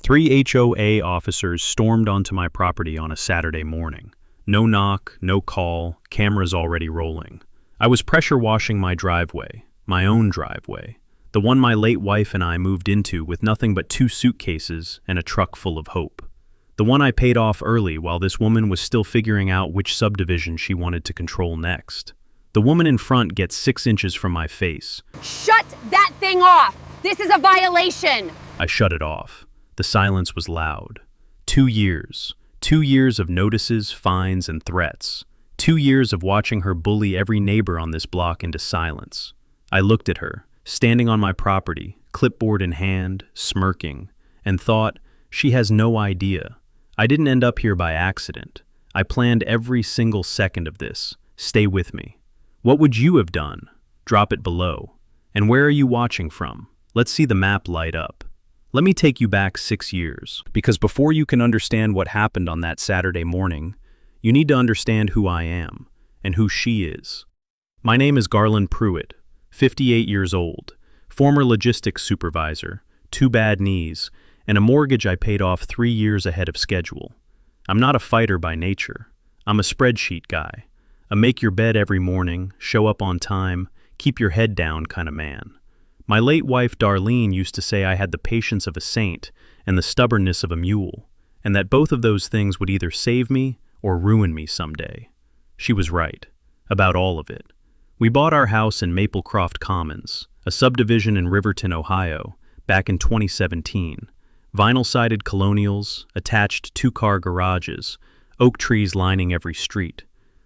Three HOA officers stormed onto my property on a Saturday morning. No knock, no call, cameras already rolling. I was pressure washing my driveway, my own driveway, the one my late wife and I moved into with nothing but 2 suitcases and a truck full of hope. The one I paid off early while this woman was still figuring out which subdivision she wanted to control next. The woman in front gets 6 inches from my face. Shut that thing off! This is a violation! I shut it off. The silence was loud. 2 years. 2 years of notices, fines, and threats. 2 years of watching her bully every neighbor on this block into silence. I looked at her, standing on my property, clipboard in hand, smirking, and thought, she has no idea. I didn't end up here by accident. I planned every single second of this. Stay with me. What would you have done? Drop it below. And where are you watching from? Let's see the map light up. Let me take you back 6 years, because before you can understand what happened on that Saturday morning, you need to understand who I am and who she is. My name is Garland Pruitt, 58 years old, former logistics supervisor, 2 bad knees, and a mortgage I paid off 3 years ahead of schedule. I'm not a fighter by nature. I'm a spreadsheet guy, a make your bed every morning, show up on time, keep your head down kind of man. My late wife Darlene used to say I had the patience of a saint and the stubbornness of a mule, and that both of those things would either save me or ruin me someday. She was right, about all of it. We bought our house in Maplecroft Commons, a subdivision in Riverton, Ohio, back in 2017. Vinyl-sided colonials, attached 2-car garages, oak trees lining every street.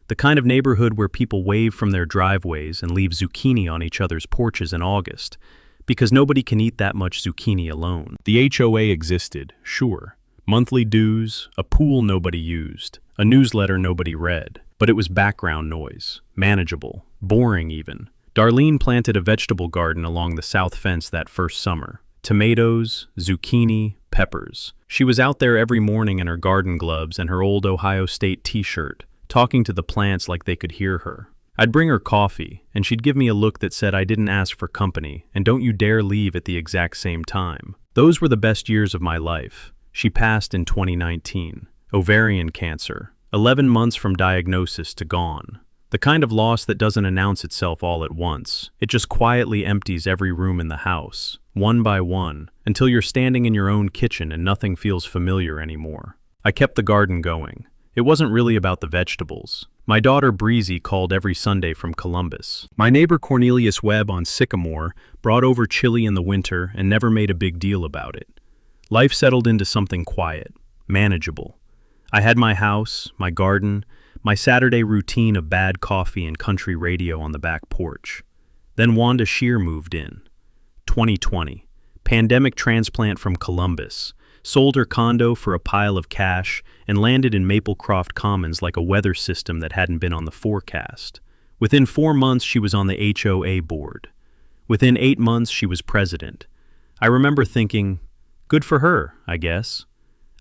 The kind of neighborhood where people wave from their driveways and leave zucchini on each other's porches in August, because nobody can eat that much zucchini alone. The HOA existed, sure. Monthly dues, a pool nobody used, a newsletter nobody read. But it was background noise, manageable, boring even. Darlene planted a vegetable garden along the south fence that first summer. Tomatoes, zucchini, peppers. She was out there every morning in her garden gloves and her old Ohio State t-shirt, talking to the plants like they could hear her. I'd bring her coffee, and she'd give me a look that said I didn't ask for company, and don't you dare leave at the exact same time. Those were the best years of my life. She passed in 2019. Ovarian cancer. 11 months from diagnosis to gone. The kind of loss that doesn't announce itself all at once. It just quietly empties every room in the house, one by one, until you're standing in your own kitchen and nothing feels familiar anymore. I kept the garden going. It wasn't really about the vegetables. My daughter Breezy called every Sunday from Columbus. My neighbor Cornelius Webb on Sycamore brought over chili in the winter and never made a big deal about it. Life settled into something quiet, manageable. I had my house, my garden, my Saturday routine of bad coffee and country radio on the back porch. Then Wanda Shear moved in. 2020. Pandemic transplant from Columbus. Sold her condo for a pile of cash and landed in Maplecroft Commons like a weather system that hadn't been on the forecast. Within 4 months, she was on the HOA board. Within 8 months, she was president. I remember thinking, good for her, I guess.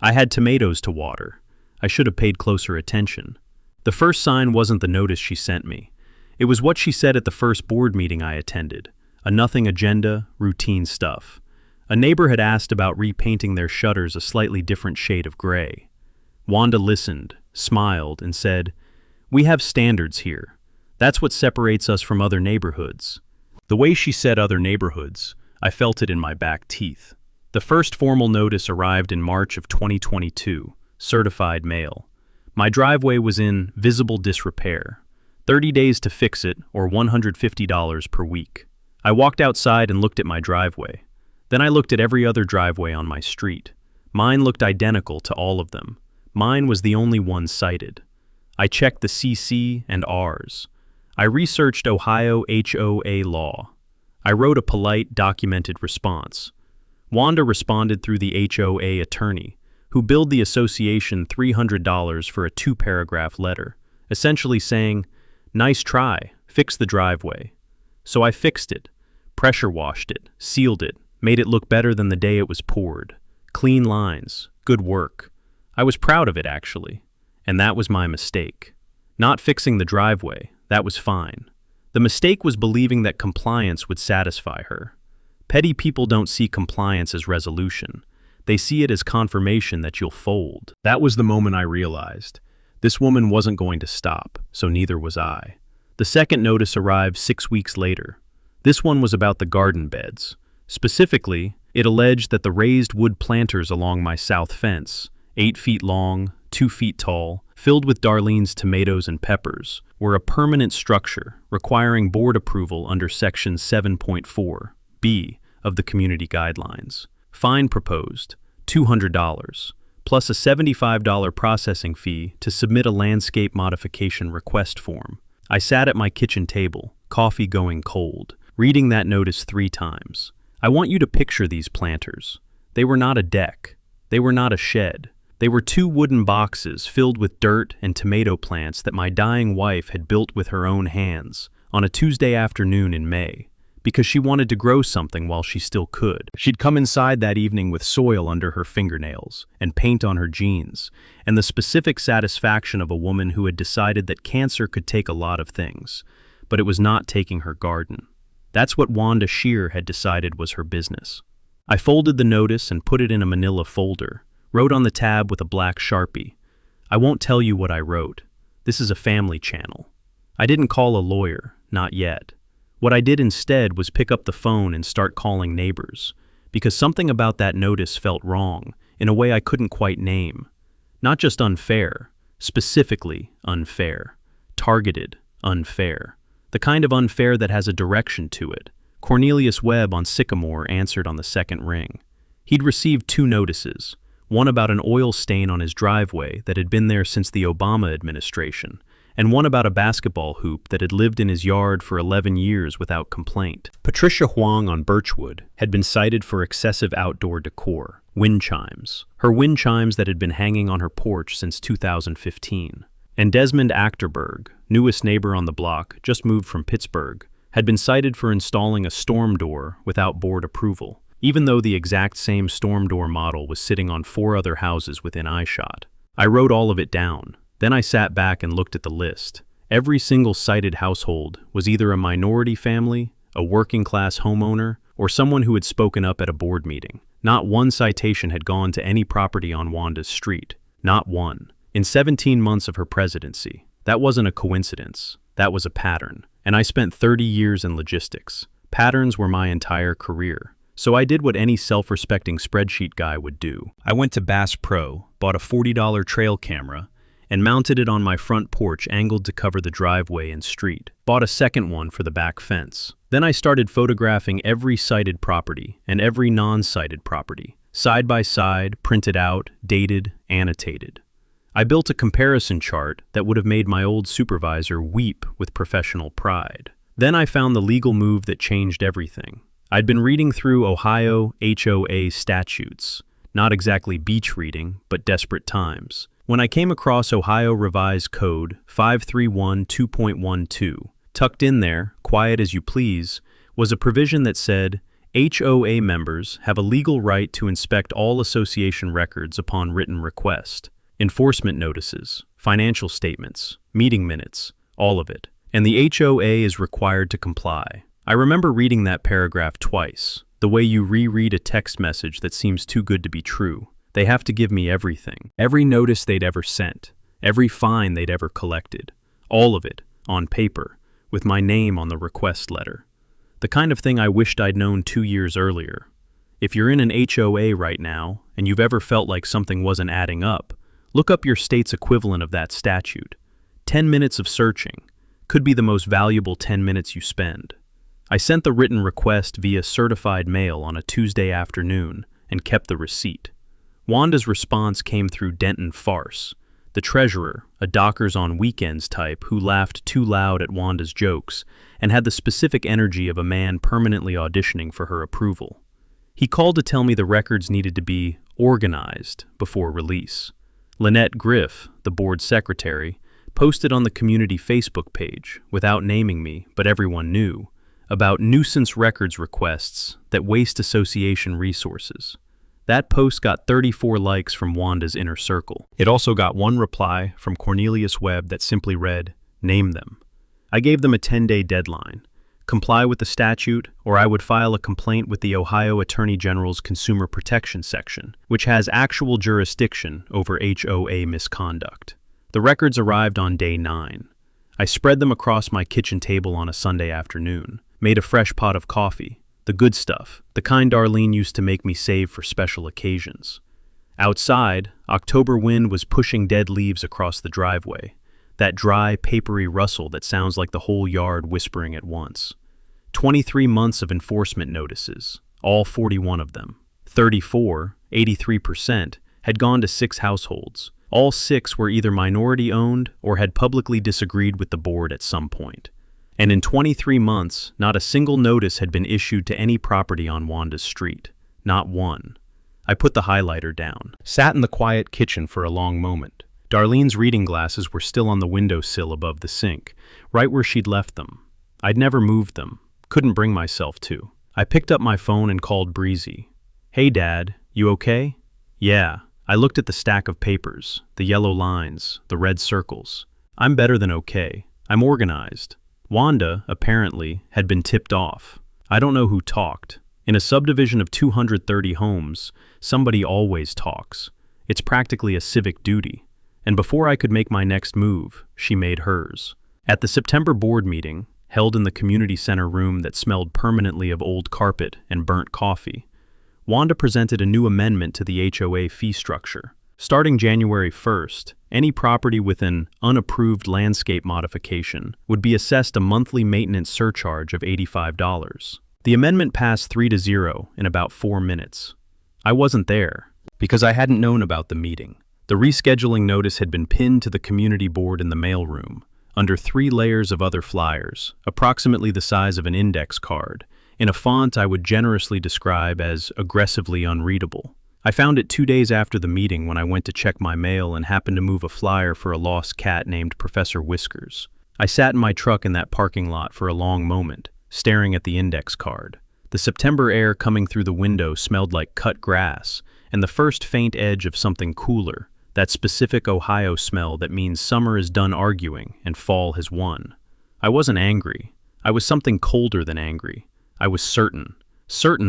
I had tomatoes to water. I should have paid closer attention. The first sign wasn't the notice she sent me. It was what she said at the first board meeting I attended. A nothing agenda, routine stuff. A neighbor had asked about repainting their shutters a slightly different shade of gray. Wanda listened, smiled, and said, "We have standards here. That's what separates us from other neighborhoods." The way she said other neighborhoods, I felt it in my back teeth. The first formal notice arrived in March of 2022, certified mail. My driveway was in visible disrepair. 30 days to fix it, or $150 per week. I walked outside and looked at my driveway. Then I looked at every other driveway on my street. Mine looked identical to all of them. Mine was the only one cited. I checked the CC and Rs. I researched Ohio HOA law. I wrote a polite, documented response. Wanda responded through the HOA attorney, who billed the association $300 for a 2-paragraph letter, essentially saying, "Nice try, fix the driveway." So I fixed it, pressure washed it, sealed it, made it look better than the day it was poured. Clean lines, good work. I was proud of it, actually. And that was my mistake. Not fixing the driveway, that was fine. The mistake was believing that compliance would satisfy her. Petty people don't see compliance as resolution. They see it as confirmation that you'll fold. That was the moment I realized. This woman wasn't going to stop, so neither was I. The second notice arrived 6 weeks later. This one was about the garden beds. Specifically, it alleged that the raised wood planters along my south fence, 8 feet long, 2 feet tall, filled with Darlene's tomatoes and peppers, were a permanent structure requiring board approval under Section 7.4(b) of the Community Guidelines. Fine proposed, $200, plus a $75 processing fee to submit a landscape modification request form. I sat at my kitchen table, coffee going cold, reading that notice 3 times. I want you to picture these planters. They were not a deck. They were not a shed. They were 2 wooden boxes filled with dirt and tomato plants that my dying wife had built with her own hands on a Tuesday afternoon in May, because she wanted to grow something while she still could. She'd come inside that evening with soil under her fingernails and paint on her jeans, and the specific satisfaction of a woman who had decided that cancer could take a lot of things, but it was not taking her garden. That's what Wanda Shear had decided was her business. I folded the notice and put it in a manila folder, wrote on the tab with a black Sharpie. I won't tell you what I wrote. This is a family channel. I didn't call a lawyer, not yet. What I did instead was pick up the phone and start calling neighbors, because something about that notice felt wrong, in a way I couldn't quite name. Not just unfair, specifically unfair. Targeted unfair. The kind of unfair that has a direction to it. Cornelius Webb on Sycamore answered on the second ring. He'd received 2 notices, one about an oil stain on his driveway that had been there since the Obama administration, and one about a basketball hoop that had lived in his yard for 11 years without complaint. Patricia Huang on Birchwood had been cited for excessive outdoor decor, wind chimes, her wind chimes that had been hanging on her porch since 2015. And Desmond Achterberg, newest neighbor on the block, just moved from Pittsburgh, had been cited for installing a storm door without board approval, even though the exact same storm door model was sitting on 4 other houses within eyeshot. I wrote all of it down. Then I sat back and looked at the list. Every single cited household was either a minority family, a working-class homeowner, or someone who had spoken up at a board meeting. Not one citation had gone to any property on Wanda's street. Not one. In 17 months of her presidency. That wasn't a coincidence. That was a pattern. And I spent 30 years in logistics. Patterns were my entire career. So I did what any self-respecting spreadsheet guy would do. I went to Bass Pro, bought a $40 trail camera, and mounted it on my front porch angled to cover the driveway and street. Bought a second one for the back fence. Then I started photographing every cited property and every non-cited property, side by side, printed out, dated, annotated. I built a comparison chart that would have made my old supervisor weep with professional pride. Then I found the legal move that changed everything. I'd been reading through Ohio HOA statutes, not exactly beach reading, but desperate times, when I came across Ohio Revised Code 531.2.12. Tucked in there, quiet as you please, was a provision that said, HOA members have a legal right to inspect all association records upon written request. Enforcement notices, financial statements, meeting minutes, all of it. And the HOA is required to comply. I remember reading that paragraph twice, the way you reread a text message that seems too good to be true. They have to give me everything. Every notice they'd ever sent, every fine they'd ever collected. All of it, on paper, with my name on the request letter. The kind of thing I wished I'd known 2 years earlier. If you're in an HOA right now, and you've ever felt like something wasn't adding up, look up your state's equivalent of that statute. 10 minutes of searching could be the most valuable 10 minutes you spend. I sent the written request via certified mail on a Tuesday afternoon and kept the receipt. Wanda's response came through Denton Farce, the treasurer, a Dockers on weekends type who laughed too loud at Wanda's jokes and had the specific energy of a man permanently auditioning for her approval. He called to tell me the records needed to be organized before release. Lynette Griff, the board secretary, posted on the community Facebook page, without naming me, but everyone knew, about nuisance records requests that waste association resources. That post got 34 likes from Wanda's inner circle. It also got one reply from Cornelius Webb that simply read, "Name them." I gave them a 10-day deadline. comply with the statute, or I would file a complaint with the Ohio Attorney General's Consumer Protection Section, which has actual jurisdiction over HOA misconduct. The records arrived on day 9. I spread them across my kitchen table on a Sunday afternoon, made a fresh pot of coffee, the good stuff, the kind Darlene used to make me save for special occasions. Outside, October wind was pushing dead leaves across the driveway, that dry, papery rustle that sounds like the whole yard whispering at once. 23 months of enforcement notices, all 41 of them. 34, 83%, had gone to 6 households. All 6 were either minority-owned or had publicly disagreed with the board at some point. And in 23 months, not a single notice had been issued to any property on Wanda's street. Not one. I put the highlighter down, sat in the quiet kitchen for a long moment. Darlene's reading glasses were still on the windowsill above the sink, right where she'd left them. I'd never moved them, couldn't bring myself to. I picked up my phone and called Breezy. "Hey Dad, you okay?" "Yeah." I looked at the stack of papers, the yellow lines, the red circles. "I'm better than okay. I'm organized." Wanda, apparently, had been tipped off. I don't know who talked. In a subdivision of 230 homes, somebody always talks. It's practically a civic duty. And before I could make my next move, she made hers. At the September board meeting, held in the community center room that smelled permanently of old carpet and burnt coffee, Wanda presented a new amendment to the HOA fee structure. Starting January 1st, any property with an unapproved landscape modification would be assessed a monthly maintenance surcharge of $85. The amendment passed 3-0 in about 4 minutes. I wasn't there, because I hadn't known about the meeting. The rescheduling notice had been pinned to the community board in the mailroom, under 3 layers of other flyers, approximately the size of an index card, in a font I would generously describe as aggressively unreadable. I found it 2 days after the meeting when I went to check my mail and happened to move a flyer for a lost cat named Professor Whiskers. I sat in my truck in that parking lot for a long moment, staring at the index card. The September air coming through the window smelled like cut grass, and the first faint edge of something cooler, that specific Ohio smell that means summer is done arguing and fall has won. I wasn't angry. I was something colder than angry. I was certain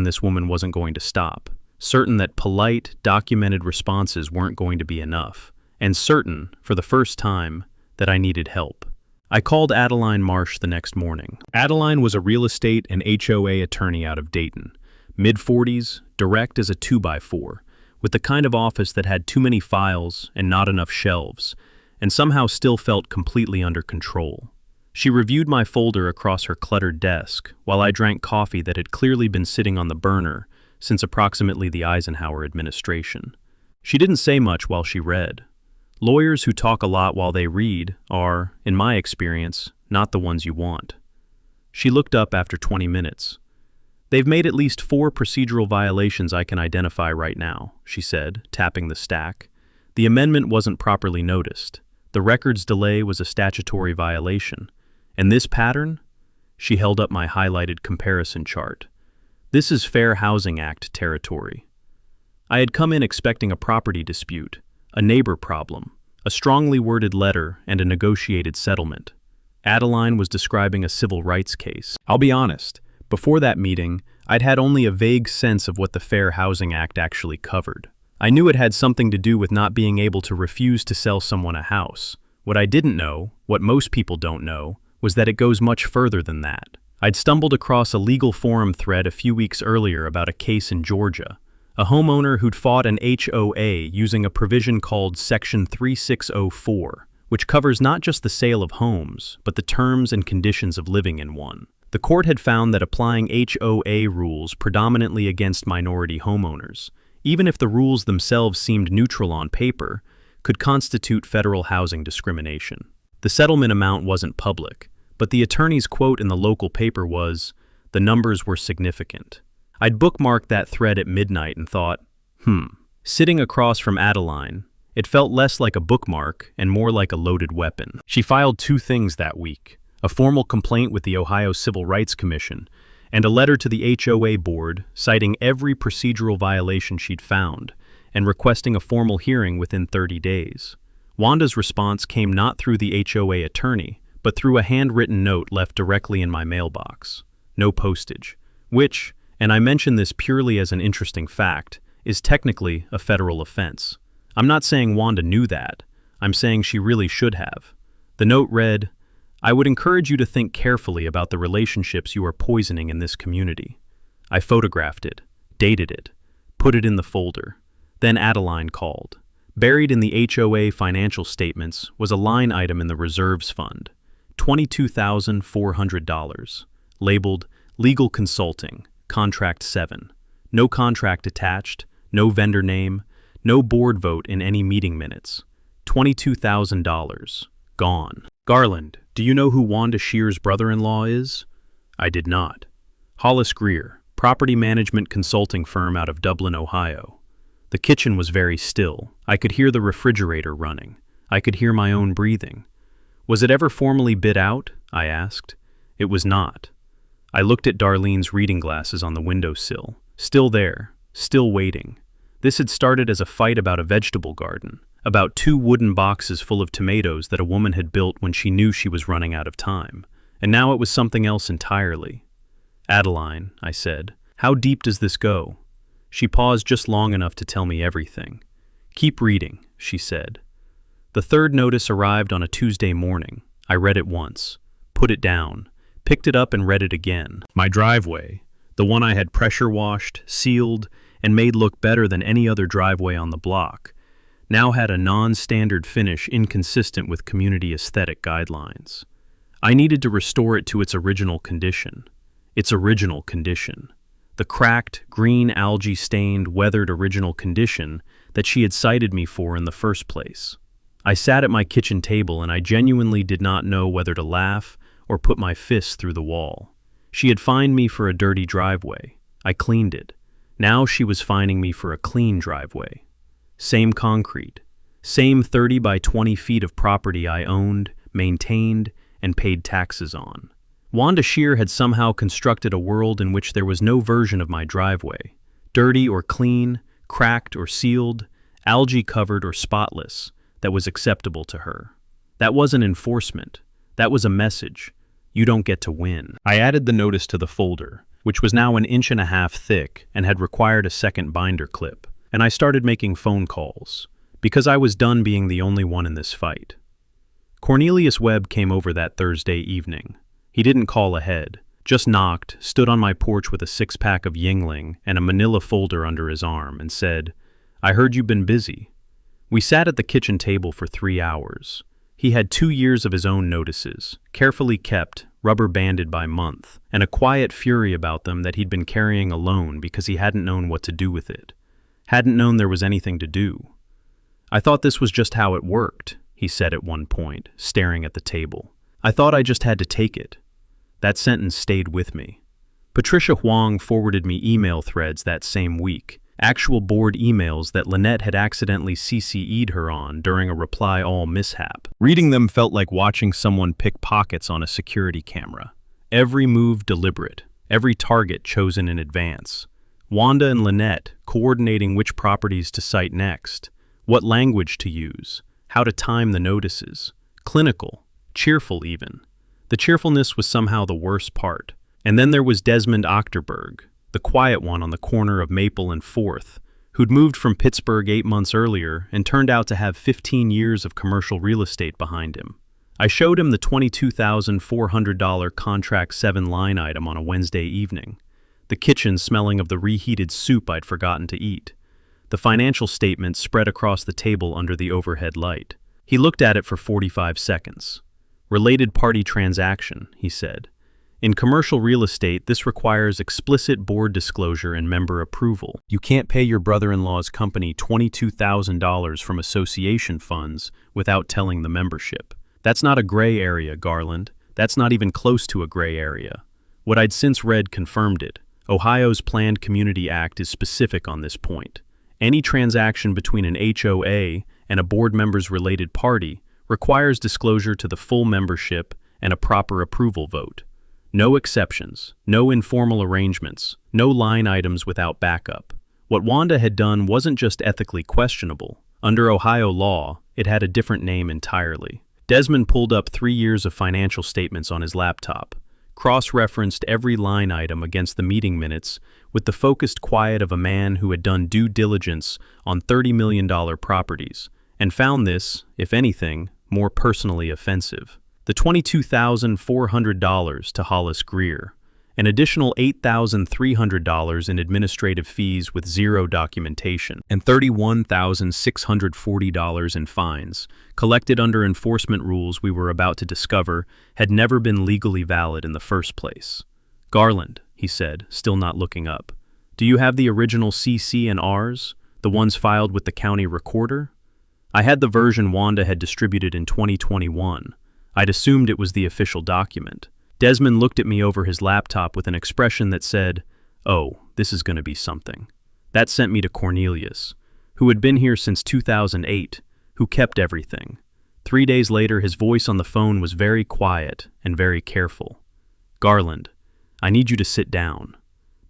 this woman wasn't going to stop, certain that polite, documented responses weren't going to be enough, and certain, for the first time, that I needed help. I called Adeline Marsh the next morning. Adeline was a real estate and HOA attorney out of Dayton, mid-40s, direct as a 2x4, with the kind of office that had too many files and not enough shelves, and somehow still felt completely under control. She reviewed my folder across her cluttered desk while I drank coffee that had clearly been sitting on the burner since approximately the Eisenhower administration. She didn't say much while she read. Lawyers who talk a lot while they read are, in my experience, not the ones you want. She looked up after 20 minutes. "They've made at least 4 procedural violations I can identify right now," she said, tapping the stack. "The amendment wasn't properly noticed. The record's delay was a statutory violation. And this pattern?" She held up my highlighted comparison chart. "This is Fair Housing Act territory." I had come in expecting a property dispute, a neighbor problem, a strongly worded letter, and a negotiated settlement. Adeline was describing a civil rights case. I'll be honest. Before that meeting, I'd had only a vague sense of what the Fair Housing Act actually covered. I knew it had something to do with not being able to refuse to sell someone a house. What I didn't know, what most people don't know, was that it goes much further than that. I'd stumbled across a legal forum thread a few weeks earlier about a case in Georgia, a homeowner who'd fought an HOA using a provision called Section 3604, which covers not just the sale of homes, but the terms and conditions of living in one. The court had found that applying HOA rules predominantly against minority homeowners, even if the rules themselves seemed neutral on paper, could constitute federal housing discrimination. The settlement amount wasn't public, but the attorney's quote in the local paper was, "The numbers were significant." I'd bookmarked that thread at midnight and thought, Sitting across from Adeline, it felt less like a bookmark and more like a loaded weapon. She filed 2 things that week: a formal complaint with the Ohio Civil Rights Commission, and a letter to the HOA board citing every procedural violation she'd found and requesting a formal hearing within 30 days. Wanda's response came not through the HOA attorney, but through a handwritten note left directly in my mailbox. no postage, which, and I mention this purely as an interesting fact, is technically a federal offense. I'm not saying Wanda knew that. I'm saying she really should have. The note read, "I would encourage you to think carefully about the relationships you are poisoning in this community." I photographed it, dated it, put it in the folder. Then Adeline called. Buried in the HOA financial statements was a line item in the reserves fund, $22,400, labeled Legal Consulting, Contract 7. No contract attached, no vendor name, no board vote in any meeting minutes. $22,000. Gone. Garland, do you know who Wanda Shear's brother-in-law is? I did not. Hollis Greer, property management consulting firm out of Dublin, Ohio. The kitchen was very still. I could hear the refrigerator running. I could hear my own breathing. Was it ever formally bid out? I asked. It was not. I looked at Darlene's reading glasses on the windowsill. Still there, still waiting. This had started as a fight about a vegetable garden, about 2 wooden boxes full of tomatoes that a woman had built when she knew she was running out of time. And now it was something else entirely. Adeline, I said, how deep does this go? She paused just long enough to tell me everything. Keep reading, she said. The third notice arrived on a Tuesday morning. I read it once, put it down, picked it up and read it again. My driveway, the one I had pressure washed, sealed, and made look better than any other driveway on the block, now had a non-standard finish inconsistent with community aesthetic guidelines. I needed to restore it to its original condition. Its original condition. The cracked, green, algae-stained, weathered original condition that she had cited me for in the first place. I sat at my kitchen table and I genuinely did not know whether to laugh or put my fists through the wall. She had fined me for a dirty driveway. I cleaned it. Now she was fining me for a clean driveway. Same concrete. Same 30 by 20 feet of property I owned, maintained, and paid taxes on. Wanda Shear had somehow constructed a world in which there was no version of my driveway, dirty or clean, cracked or sealed, algae-covered or spotless, that was acceptable to her. That wasn't enforcement. That was a message. You don't get to win. I added the notice to the folder, which was now 1.5 inches thick and had required a second binder clip, and I started making phone calls, because I was done being the only one in this fight. Cornelius Webb came over that Thursday evening. He didn't call ahead, just knocked, stood on my porch with a 6-pack of Yingling and a manila folder under his arm and said, "I heard you've been busy." We sat at the kitchen table for 3 hours. He had 2 years of his own notices, carefully kept, rubber-banded by month, and a quiet fury about them that he'd been carrying alone because he hadn't known what to do with it. Hadn't known there was anything to do. "I thought this was just how it worked," he said at one point, staring at the table. "I thought I just had to take it." That sentence stayed with me. Patricia Huang forwarded me email threads that same week, actual board emails that Lynette had accidentally CC'd her on during a reply-all mishap. Reading them felt like watching someone pick pockets on a security camera. Every move deliberate, every target chosen in advance. Wanda and Lynette coordinating which properties to cite next, what language to use, how to time the notices. Clinical, cheerful even. The cheerfulness was somehow the worst part. And then there was Desmond Ochterberg, the quiet one on the corner of Maple and 4th, who'd moved from Pittsburgh 8 months earlier and turned out to have 15 years of commercial real estate behind him. I showed him the $22,400 Contract 7 line item on a Wednesday evening, the kitchen smelling of the reheated soup I'd forgotten to eat, the financial statement spread across the table under the overhead light. He looked at it for 45 seconds. "Related party transaction," he said. "In commercial real estate, this requires explicit board disclosure and member approval. You can't pay your brother-in-law's company $22,000 from association funds without telling the membership. That's not a gray area, Garland. That's not even close to a gray area." What I'd since read confirmed it. Ohio's Planned Community Act is specific on this point. Any transaction between an HOA and a board member's related party requires disclosure to the full membership and a proper approval vote. No exceptions, no informal arrangements, no line items without backup. What Wanda had done wasn't just ethically questionable. Under Ohio law, it had a different name entirely. Desmond pulled up 3 years of financial statements on his laptop, cross-referenced every line item against the meeting minutes with the focused quiet of a man who had done due diligence on $30 million properties, and found this, if anything, more personally offensive. The $22,400 to Hollis Greer, an additional $8,300 in administrative fees with zero documentation, and $31,640 in fines, collected under enforcement rules we were about to discover had never been legally valid in the first place. "Garland," he said, still not looking up, "do you have the original CC and Rs, the ones filed with the county recorder?" I had the version Wanda had distributed in 2021. I'd assumed it was the official document. Desmond looked at me over his laptop with an expression that said, "Oh, this is going to be something." That sent me to Cornelius, who had been here since 2008, who kept everything. 3 days later, his voice on the phone was very quiet and very careful. "Garland, I need you to sit down."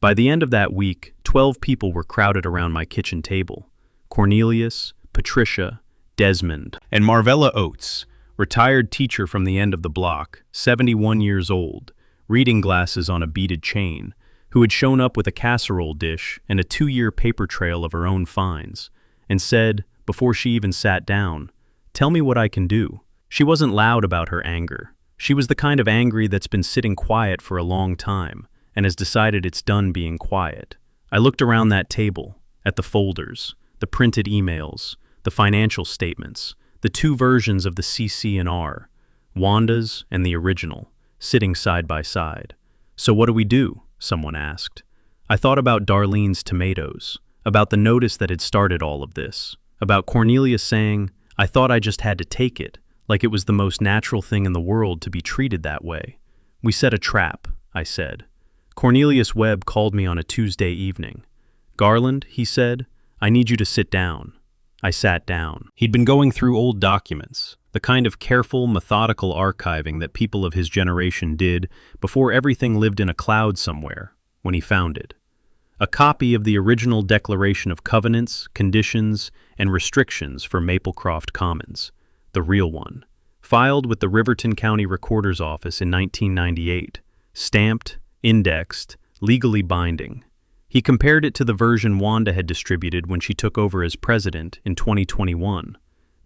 By the end of that week, 12 people were crowded around my kitchen table. Cornelius, Patricia, Desmond, and Marvella Oates, retired teacher from the end of the block, 71 years old, reading glasses on a beaded chain, who had shown up with a casserole dish and a 2-year paper trail of her own fines, and said, before she even sat down, "Tell me what I can do." She wasn't loud about her anger. She was the kind of angry that's been sitting quiet for a long time and has decided it's done being quiet. I looked around that table, at the folders, the printed emails, the financial statements, the 2 versions of the CC and R, Wanda's and the original, sitting side by side. "So what do we do?" someone asked. I thought about Darlene's tomatoes, about the notice that had started all of this, about Cornelius saying, "I thought I just had to take it," like it was the most natural thing in the world to be treated that way. "We set a trap," I said. Cornelius Webb called me on a Tuesday evening. "Garland," he said, "I need you to sit down." I sat down. He'd been going through old documents, the kind of careful, methodical archiving that people of his generation did before everything lived in a cloud somewhere, when he found it. A copy of the original Declaration of Covenants, Conditions, and Restrictions for Maplecroft Commons, the real one, filed with the Riverton County Recorder's Office in 1998, stamped, indexed, legally binding. He compared it to the version Wanda had distributed when she took over as president in 2021.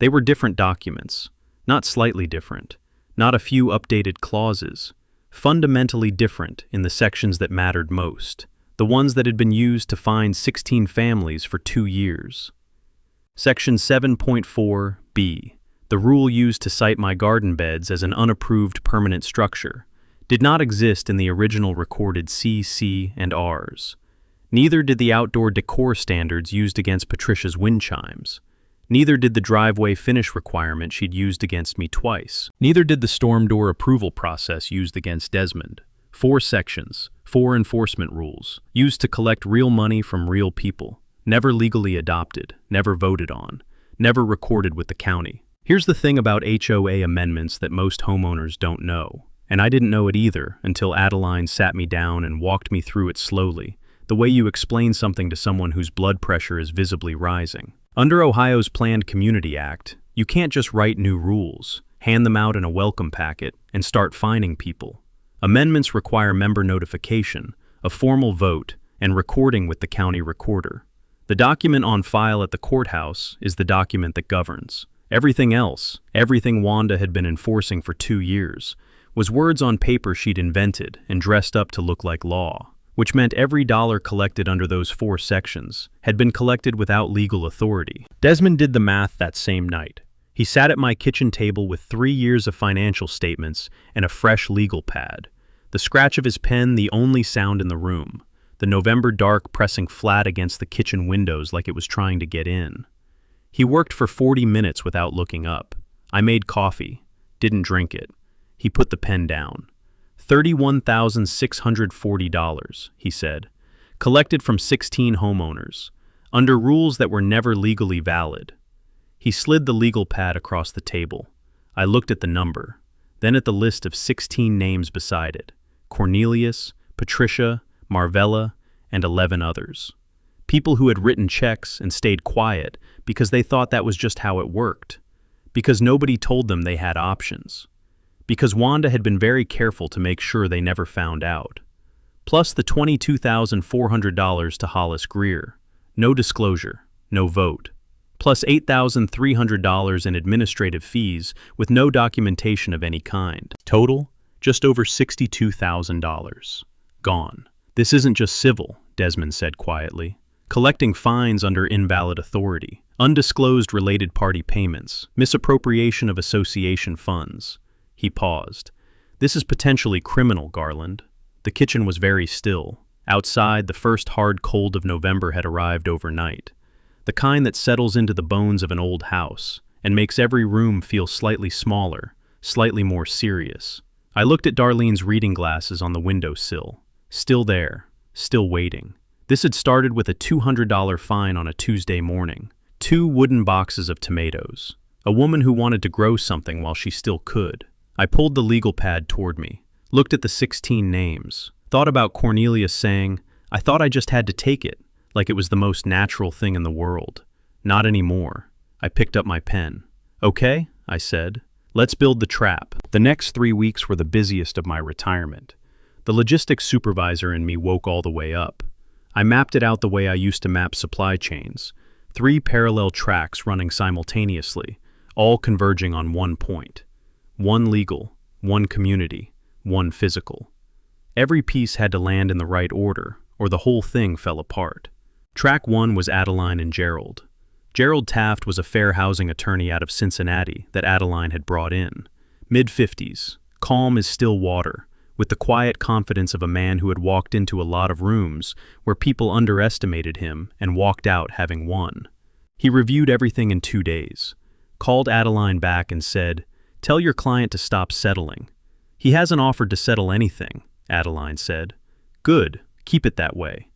They were different documents, not slightly different, not a few updated clauses, fundamentally different in the sections that mattered most, the ones that had been used to fine 16 families for 2 years. Section 7.4b, the rule used to cite my garden beds as an unapproved permanent structure, did not exist in the original recorded CC and Rs. Neither did the outdoor decor standards used against Patricia's wind chimes. Neither did the driveway finish requirement she'd used against me twice. Neither did the storm door approval process used against Desmond. 4 sections, 4 enforcement rules, used to collect real money from real people, never legally adopted, never voted on, never recorded with the county. Here's the thing about HOA amendments that most homeowners don't know, and I didn't know it either until Adeline sat me down and walked me through it slowly, the way you explain something to someone whose blood pressure is visibly rising. Under Ohio's Planned Community Act, you can't just write new rules, hand them out in a welcome packet, and start fining people. Amendments require member notification, a formal vote, and recording with the county recorder. The document on file at the courthouse is the document that governs. Everything else, everything Wanda had been enforcing for 2 years, was words on paper she'd invented and dressed up to look like law, which meant every dollar collected under those 4 sections had been collected without legal authority. Desmond did the math that same night. He sat at my kitchen table with 3 years of financial statements and a fresh legal pad. The scratch of his pen the only sound in the room, the November dark pressing flat against the kitchen windows like it was trying to get in. He worked for 40 minutes without looking up. I made coffee, didn't drink it. He put the pen down. $31,640, he said, collected from 16 homeowners, under rules that were never legally valid. He slid the legal pad across the table. I looked at the number, then at the list of 16 names beside it: Cornelius, Patricia, Marvella, and 11 others. People who had written checks and stayed quiet because they thought that was just how it worked, because nobody told them they had options. because Wanda had been very careful to make sure they never found out. Plus the $22,400 to Hollis Greer. No disclosure, no vote. Plus $8,300 in administrative fees with no documentation of any kind. Total, just over $62,000. Gone. This isn't just civil, Desmond said quietly. Collecting fines under invalid authority, undisclosed related party payments, misappropriation of association funds. He paused. This is potentially criminal, Garland. The kitchen was very still. Outside, the first hard cold of November had arrived overnight. The kind that settles into the bones of an old house and makes every room feel slightly smaller, slightly more serious. I looked at Darlene's reading glasses on the windowsill. Still there, still waiting. This had started with a $200 fine on a Tuesday morning. 2 wooden boxes of tomatoes. A woman who wanted to grow something while she still could. I pulled the legal pad toward me, looked at the 16 names, thought about Cornelia saying, "I thought I just had to take it," like it was the most natural thing in the world. Not anymore. I picked up my pen. "Okay," I said. "Let's build the trap." The next 3 weeks were the busiest of my retirement. The logistics supervisor in me woke all the way up. I mapped it out the way I used to map supply chains. 3 parallel tracks running simultaneously, all converging on one point. 1 legal, 1 community, 1 physical. Every piece had to land in the right order, or the whole thing fell apart. Track 1 was Adeline and Gerald. Gerald Taft was a fair housing attorney out of Cincinnati that Adeline had brought in. Mid-50s, calm as still water, with the quiet confidence of a man who had walked into a lot of rooms where people underestimated him and walked out having won. He reviewed everything in 2 days, called Adeline back and said, "Tell your client to stop settling." "He hasn't offered to settle anything," Adeline said. "Good, keep it that way."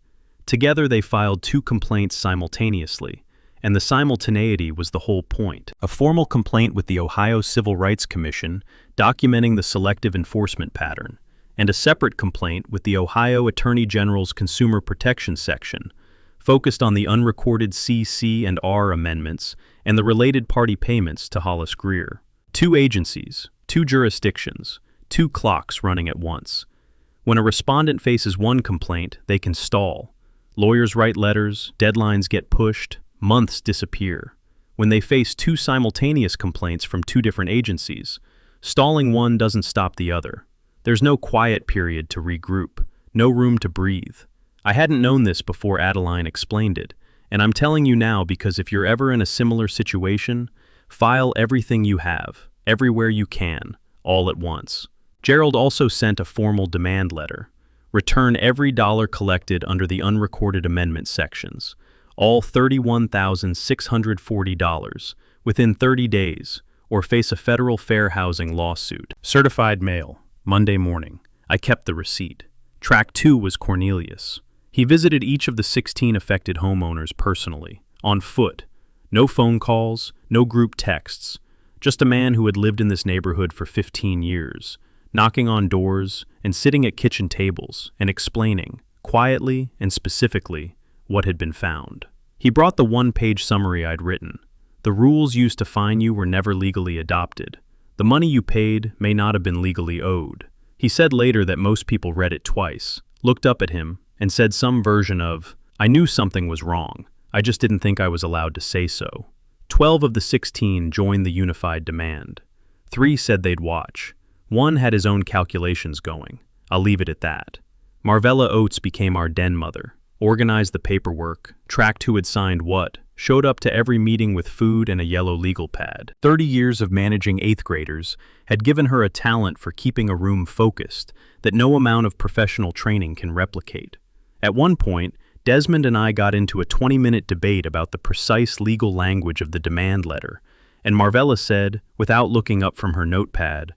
Together they filed 2 complaints simultaneously, and the simultaneity was the whole point. A formal complaint with the Ohio Civil Rights Commission documenting the selective enforcement pattern, and a separate complaint with the Ohio Attorney General's Consumer Protection Section, focused on the unrecorded C, and R amendments and the related party payments to Hollis Greer. 2 agencies, 2 jurisdictions, 2 clocks running at once. When a respondent faces one complaint, they can stall. Lawyers write letters, deadlines get pushed, months disappear. When they face 2 simultaneous complaints from 2 different agencies, stalling one doesn't stop the other. There's no quiet period to regroup, no room to breathe. I hadn't known this before Adeline explained it, and I'm telling you now because if you're ever in a similar situation, file everything you have, everywhere you can, all at once. Gerald also sent a formal demand letter. Return every dollar collected under the unrecorded amendment sections, all $31,640, within 30 days, or face a federal fair housing lawsuit. Certified mail, Monday morning. I kept the receipt. Track 2 was Cornelius. He visited each of the 16 affected homeowners personally, on foot. No phone calls, no group texts. Just a man who had lived in this neighborhood for 15 years, knocking on doors and sitting at kitchen tables and explaining, quietly and specifically, what had been found. He brought the 1-page summary I'd written. The rules used to fine you were never legally adopted. The money you paid may not have been legally owed. He said later that most people read it twice, looked up at him, and said some version of, "I knew something was wrong. I just didn't think I was allowed to say so." 12 of the 16 joined the unified demand. 3 said they'd watch. 1 had his own calculations going. I'll leave it at that. Marvella Oates became our den mother, organized the paperwork, tracked who had signed what, showed up to every meeting with food and a yellow legal pad. 30 years of managing 8th graders had given her a talent for keeping a room focused that no amount of professional training can replicate. At one point, Desmond and I got into a 20-minute debate about the precise legal language of the demand letter, and Marvella said, without looking up from her notepad,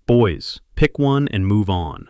"Boys, pick one and move on."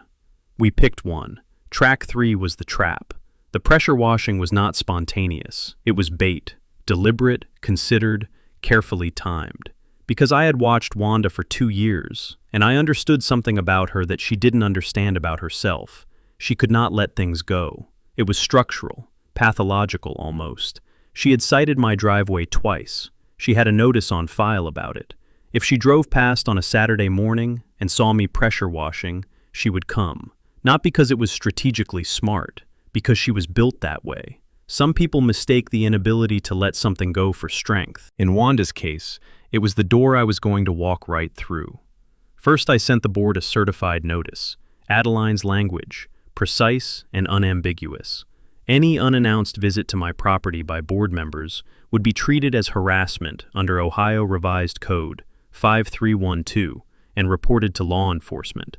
We picked one. Track 3 was the trap. The pressure washing was not spontaneous. It was bait, deliberate, considered, carefully timed. Because I had watched Wanda for 2 years, and I understood something about her that she didn't understand about herself. She could not let things go. It was structural, pathological almost. She had cited my driveway twice. She had a notice on file about it. If she drove past on a Saturday morning, and saw me pressure washing, she would come. Not because it was strategically smart, because she was built that way. Some people mistake the inability to let something go for strength. In Wanda's case, it was the door I was going to walk right through. First, I sent the board a certified notice. Adeline's language, precise and unambiguous. Any unannounced visit to my property by board members would be treated as harassment under Ohio Revised Code 5312 and reported to law enforcement.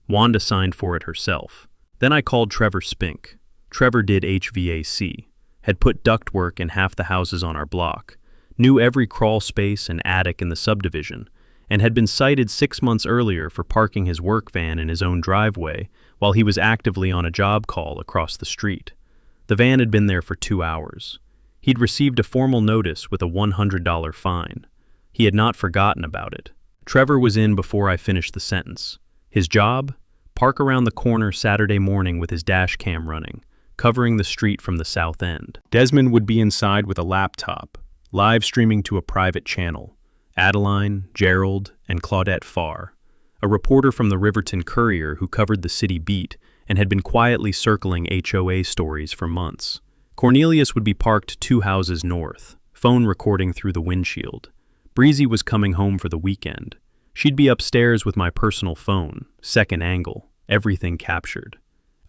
Wanda signed for it herself. Then I called Trevor Spink. Trevor did HVAC, had put ductwork in half the houses on our block, knew every crawl space and attic in the subdivision, and had been cited 6 months earlier for parking his work van in his own driveway while he was actively on a job call across the street. The van had been there for 2 hours. He'd received a formal notice with a $100 fine. He had not forgotten about it. Trevor was in before I finished the sentence. His job? Park around the corner Saturday morning with his dash cam running, covering the street from the south end. Desmond would be inside with a laptop, live streaming to a private channel. Adeline, Gerald, and Claudette Farr, a reporter from the Riverton Courier who covered the city beat and had been quietly circling HOA stories for months. Cornelius would be parked 2 houses north, phone recording through the windshield. Breezy was coming home for the weekend. She'd be upstairs with my personal phone, second angle, everything captured.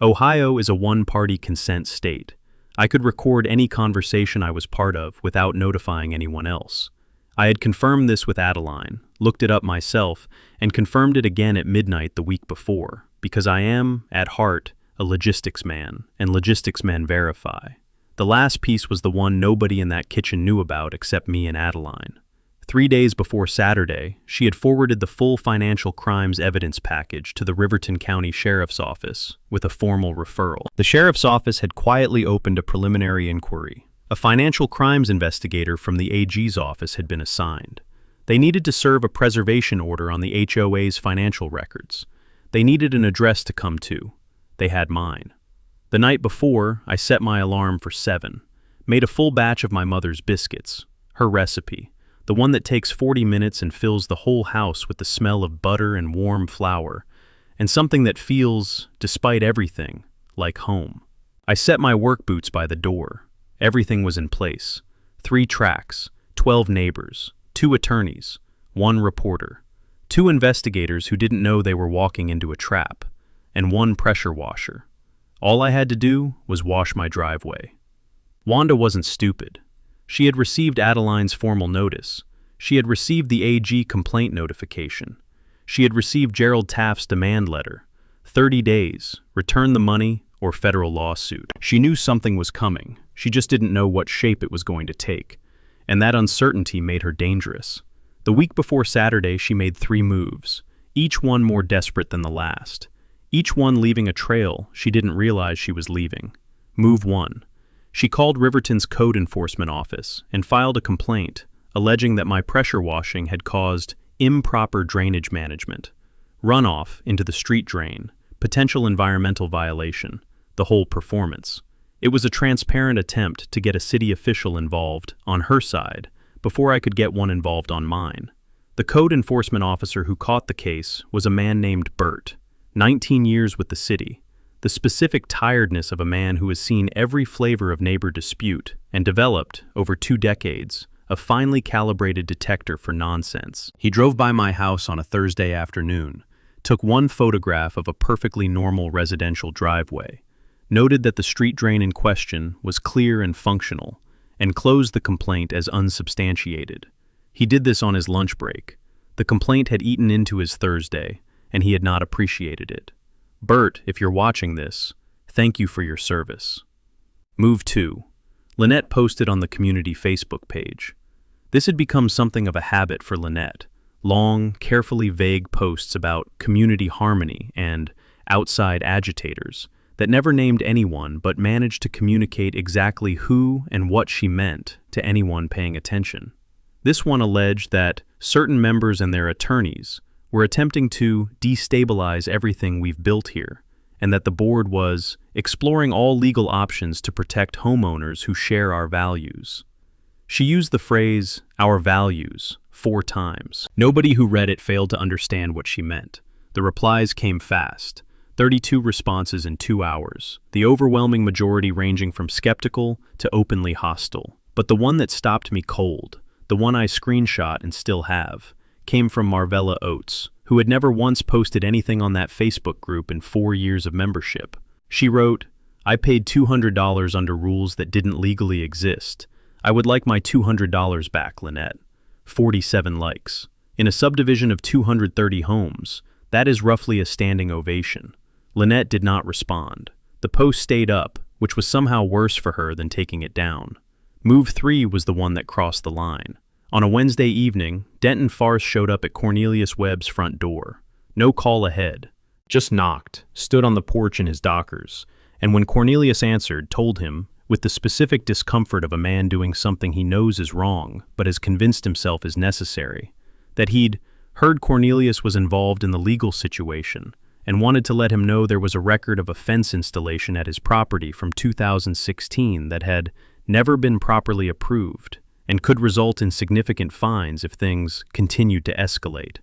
Ohio is a one-party consent state. I could record any conversation I was part of without notifying anyone else. I had confirmed this with Adeline, looked it up myself, and confirmed it again at midnight the week before, because I am, at heart, a logistics man, and logistics men verify. The last piece was the one nobody in that kitchen knew about except me and Adeline. 3 days before Saturday, she had forwarded the full financial crimes evidence package to the Riverton County Sheriff's Office with a formal referral. The Sheriff's Office had quietly opened a preliminary inquiry. A financial crimes investigator from the AG's office had been assigned. They needed to serve a preservation order on the HOA's financial records. They needed an address to come to. They had mine. The night before, I set my alarm for 7, made a full batch of my mother's biscuits, her recipe, the one that takes 40 minutes and fills the whole house with the smell of butter and warm flour, and something that feels, despite everything, like home. I set my work boots by the door. Everything was in place. 3 tracks, 12 neighbors, 2 attorneys, 1 reporter, 2 investigators who didn't know they were walking into a trap, and 1 pressure washer. All I had to do was wash my driveway. Wanda wasn't stupid. She had received Adeline's formal notice. She had received the AG complaint notification. She had received Gerald Taft's demand letter. 30 days, return the money, or federal lawsuit. She knew something was coming. She just didn't know what shape it was going to take. And that uncertainty made her dangerous. The week before Saturday, she made 3 moves, each one more desperate than the last. Each one leaving a trail she didn't realize she was leaving. Move 1. She called Riverton's code enforcement office and filed a complaint alleging that my pressure washing had caused improper drainage management, runoff into the street drain, potential environmental violation, the whole performance. It was a transparent attempt to get a city official involved on her side before I could get one involved on mine. The code enforcement officer who caught the case was a man named Bert, 19 years with the city, the specific tiredness of a man who has seen every flavor of neighbor dispute and developed, over 2 decades, a finely calibrated detector for nonsense. He drove by my house on a Thursday afternoon, took 1 photograph of a perfectly normal residential driveway, noted that the street drain in question was clear and functional, and closed the complaint as unsubstantiated. He did this on his lunch break. The complaint had eaten into his Thursday, and he had not appreciated it. Bert, if you're watching this, thank you for your service. Move 2. Lynette posted on the community Facebook page. This had become something of a habit for Lynette. Long, carefully vague posts about community harmony and outside agitators that never named anyone but managed to communicate exactly who and what she meant to anyone paying attention. This one alleged that certain members and their attorneys were attempting to destabilize everything we've built here, and that the board was exploring all legal options to protect homeowners who share our values. She used the phrase, "our values," 4 times. Nobody who read it failed to understand what she meant. The replies came fast. 32 responses in 2 hours, the overwhelming majority ranging from skeptical to openly hostile. But the one that stopped me cold, the one I screenshot and still have, came from Marvella Oates, who had never once posted anything on that Facebook group in 4 years of membership. She wrote, "I paid $200 under rules that didn't legally exist. I would like my $200 back, Lynette." 47 likes. In a subdivision of 230 homes, that is roughly a standing ovation. Lynette did not respond. The post stayed up, which was somehow worse for her than taking it down. Move 3 was the one that crossed the line. On a Wednesday evening, Denton Farce showed up at Cornelius Webb's front door. No call ahead. Just knocked, stood on the porch in his Dockers, and when Cornelius answered, told him, with the specific discomfort of a man doing something he knows is wrong but has convinced himself is necessary, that he'd heard Cornelius was involved in the legal situation and wanted to let him know there was a record of a fence installation at his property from 2016 that had never been properly approved and could result in significant fines if things continued to escalate.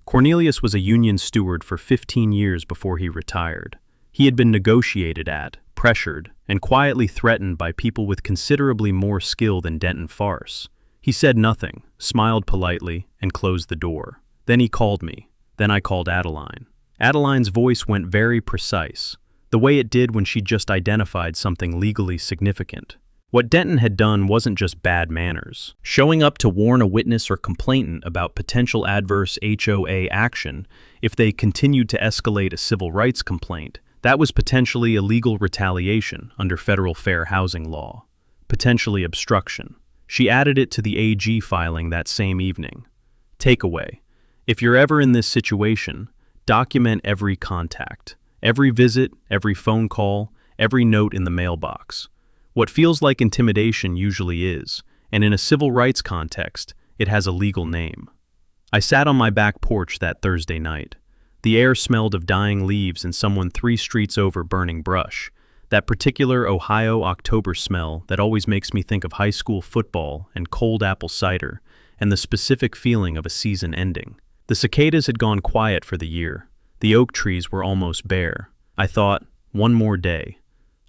Cornelius was a union steward for 15 years before he retired. He had been negotiated at, pressured, and quietly threatened by people with considerably more skill than Denton Farce. He said nothing, smiled politely, and closed the door. Then he called me. Then I called Adeline. Adeline's voice went very precise, the way it did when she just identified something legally significant. What Denton had done wasn't just bad manners. Showing up to warn a witness or complainant about potential adverse HOA action if they continued to escalate a civil rights complaint, that was potentially illegal retaliation under federal fair housing law. Potentially obstruction. She added it to the AG filing that same evening. Takeaway: if you're ever in this situation, document every contact, every visit, every phone call, every note in the mailbox. What feels like intimidation usually is, and in a civil rights context, it has a legal name. I sat on my back porch that Thursday night. The air smelled of dying leaves and someone 3 streets over burning brush, that particular Ohio October smell that always makes me think of high school football and cold apple cider, and the specific feeling of a season ending. The cicadas had gone quiet for the year. The oak trees were almost bare. I thought, one more day.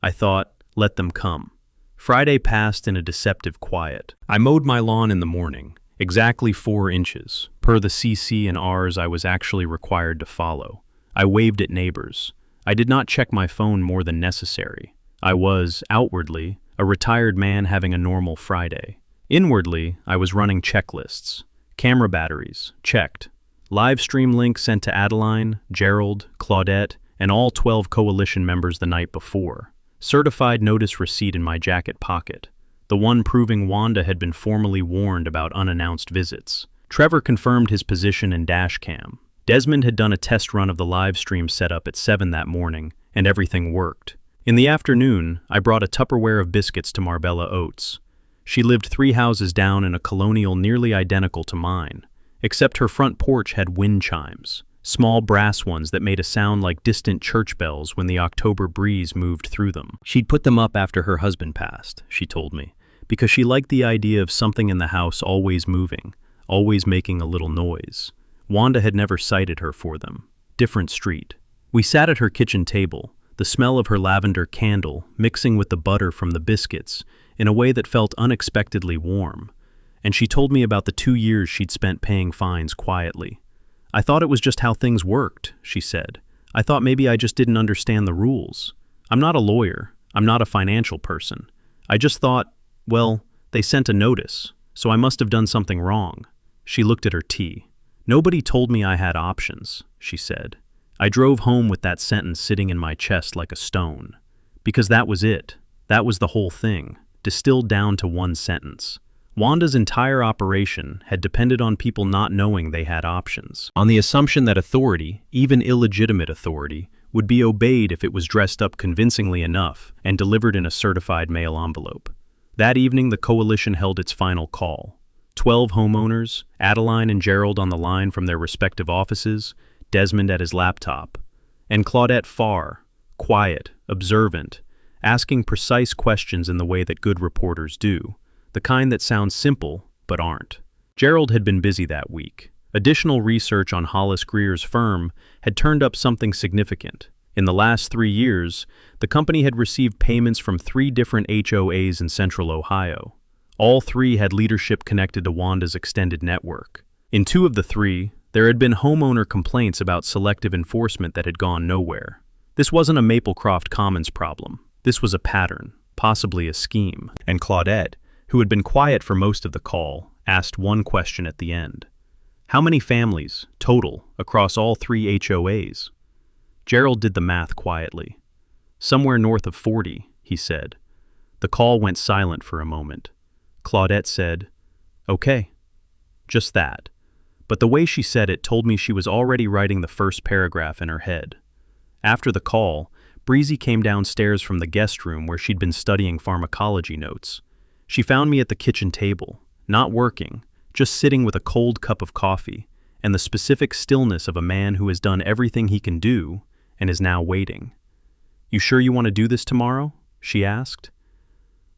I thought, let them come. Friday passed in a deceptive quiet. I mowed my lawn in the morning, exactly 4 inches, per the CC and Rs I was actually required to follow. I waved at neighbors. I did not check my phone more than necessary. I was, outwardly, a retired man having a normal Friday. Inwardly, I was running checklists. Camera batteries, checked. Live stream link sent to Adeline, Gerald, Claudette, and all 12 coalition members the night before. Certified notice receipt in my jacket pocket. The one proving Wanda had been formally warned about unannounced visits. Trevor confirmed his position in dash cam. Desmond had done a test run of the live stream setup at 7 that morning, and everything worked. In the afternoon, I brought a Tupperware of biscuits to Marvella Oates. She lived 3 houses down in a colonial nearly identical to mine, except her front porch had wind chimes, small brass ones that made a sound like distant church bells when the October breeze moved through them. She'd put them up after her husband passed, she told me, because she liked the idea of something in the house always moving, always making a little noise. Wanda had never cited her for them. Different street. We sat at her kitchen table, the smell of her lavender candle mixing with the butter from the biscuits in a way that felt unexpectedly warm, and she told me about the 2 years she'd spent paying fines quietly. I thought it was just how things worked, she said. I thought maybe I just didn't understand the rules. I'm not a lawyer. I'm not a financial person. I just thought, well, they sent a notice, so I must have done something wrong. She looked at her tea. Nobody told me I had options, she said. I drove home with that sentence sitting in my chest like a stone. Because that was it. That was the whole thing, distilled down to one sentence. Wanda's entire operation had depended on people not knowing they had options, on the assumption that authority, even illegitimate authority, would be obeyed if it was dressed up convincingly enough and delivered in a certified mail envelope. That evening, the coalition held its final call. 12 homeowners, Adeline and Gerald on the line from their respective offices, Desmond at his laptop, and Claudette Farr, quiet, observant, asking precise questions in the way that good reporters do, the kind that sound simple but aren't. Gerald had been busy that week. Additional research on Hollis Greer's firm had turned up something significant. In the last 3 years, the company had received payments from 3 different HOAs in central Ohio. All 3 had leadership connected to Wanda's extended network. In 2 of the 3, there had been homeowner complaints about selective enforcement that had gone nowhere. This wasn't a Maplecroft Commons problem. This was a pattern, possibly a scheme. And Claudette, who had been quiet for most of the call, asked one question at the end. How many families, total, across all 3 HOAs? Gerald did the math quietly. Somewhere north of 40, he said. The call went silent for a moment. Claudette said, "Okay." Just that. But the way she said it told me she was already writing the first paragraph in her head. After the call, Breezy came downstairs from the guest room where she'd been studying pharmacology notes. She found me at the kitchen table, not working, just sitting with a cold cup of coffee and the specific stillness of a man who has done everything he can do and is now waiting. "You sure you want to do this tomorrow?" she asked.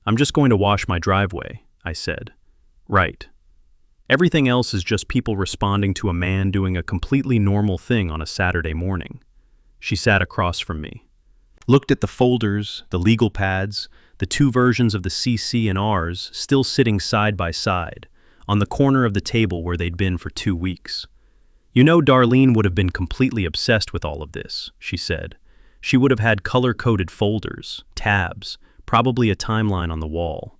"I'm just going to wash my driveway," I said. "Right. Everything else is just people responding to a man doing a completely normal thing on a Saturday morning." She sat across from me, looked at the folders, the legal pads, the 2 versions of the CC and Rs still sitting side by side, on the corner of the table where they'd been for 2 weeks. "You know, Darlene would have been completely obsessed with all of this," she said. "She would have had color-coded folders, tabs, probably a timeline on the wall."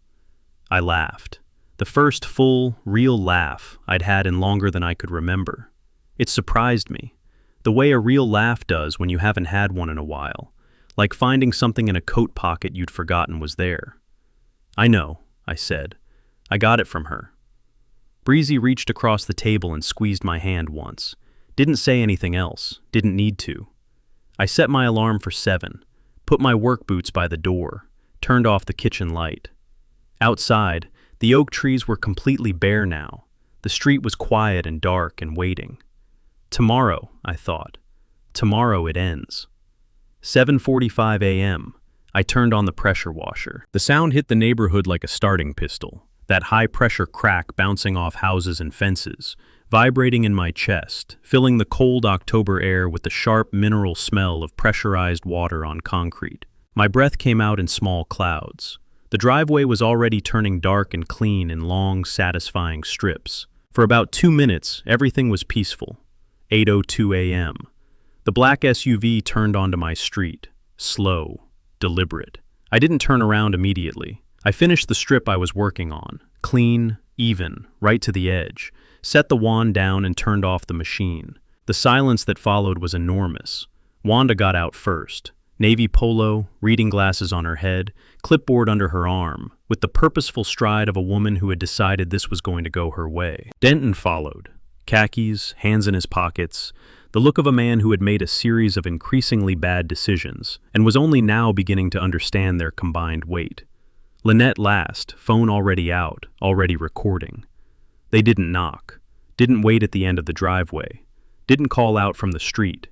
I laughed. The first full, real laugh I'd had in longer than I could remember. It surprised me, the way a real laugh does when you haven't had one in a while, like finding something in a coat pocket you'd forgotten was there. "I know," I said. "I got it from her." Breezy reached across the table and squeezed my hand once. Didn't say anything else, didn't need to. I set my alarm for 7, put my work boots by the door, turned off the kitchen light. Outside, the oak trees were completely bare now. The street was quiet and dark and waiting. Tomorrow, I thought. Tomorrow it ends. 7:45 a.m. I turned on the pressure washer. The sound hit the neighborhood like a starting pistol, that high-pressure crack bouncing off houses and fences, vibrating in my chest, filling the cold October air with the sharp mineral smell of pressurized water on concrete. My breath came out in small clouds. The driveway was already turning dark and clean in long, satisfying strips. For about 2 minutes, everything was peaceful. 8:02 a.m. The black SUV turned onto my street, slow, deliberate. I didn't turn around immediately. I finished the strip I was working on, clean, even, right to the edge, set the wand down and turned off the machine. The silence that followed was enormous. Wanda got out first, navy polo, reading glasses on her head, clipboard under her arm, with the purposeful stride of a woman who had decided this was going to go her way. Denton followed, khakis, hands in his pockets, the look of a man who had made a series of increasingly bad decisions and was only now beginning to understand their combined weight. Lynette last, phone already out, already recording. They didn't knock, didn't wait at the end of the driveway, didn't call out from the street.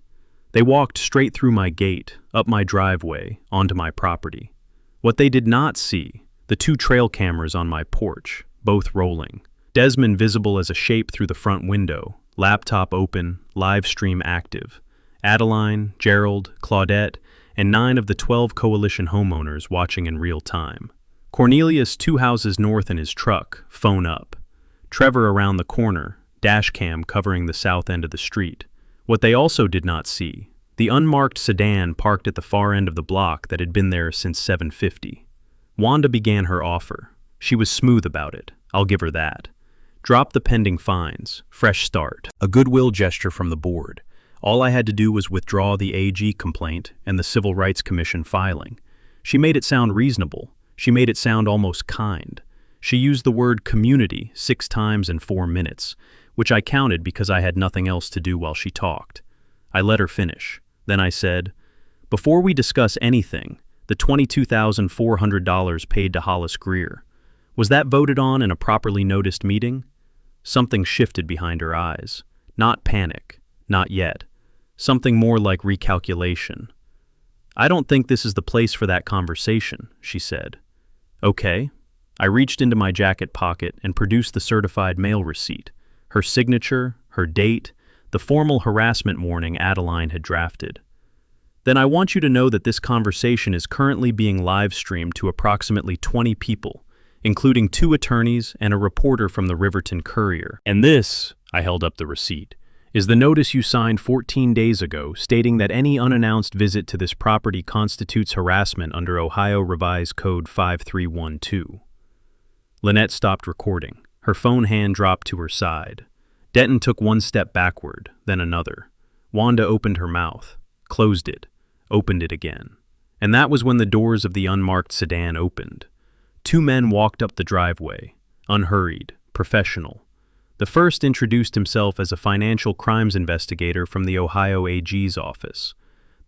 They walked straight through my gate, up my driveway, onto my property. What they did not see, the 2 trail cameras on my porch, both rolling. Desmond visible as a shape through the front window, laptop open, live stream active. Adeline, Gerald, Claudette, and 9 of the 12 coalition homeowners watching in real time. Cornelius 2 houses north in his truck, phone up. Trevor around the corner, dash cam covering the south end of the street. What they also did not see, the unmarked sedan parked at the far end of the block that had been there since 7:50. Wanda began her offer. She was smooth about it, I'll give her that. Drop the pending fines, fresh start. A goodwill gesture from the board. All I had to do was withdraw the AG complaint and the Civil Rights Commission filing. She made it sound reasonable. She made it sound almost kind. She used the word community 6 times in 4 minutes, which I counted because I had nothing else to do while she talked. I let her finish. Then I said, "Before we discuss anything, the $22,400 paid to Hollis Greer, was that voted on in a properly noticed meeting?" Something shifted behind her eyes. Not panic, not yet. Something more like recalculation. "I don't think this is the place for that conversation," she said. "Okay." I reached into my jacket pocket and produced the certified mail receipt. Her signature, her date, the formal harassment warning Adeline had drafted. Then I want you to know that this conversation is currently being live-streamed to approximately 20 people, including 2 attorneys and a reporter from the Riverton Courier. And this, I held up the receipt, is the notice you signed 14 days ago stating that any unannounced visit to this property constitutes harassment under Ohio Revised Code 5312. Lynette stopped recording. Her phone hand dropped to her side. Denton took one step backward, then another. Wanda opened her mouth, closed it, opened it again. And that was when the doors of the unmarked sedan opened. 2 men walked up the driveway, unhurried, professional. The first introduced himself as a financial crimes investigator from the Ohio AG's office.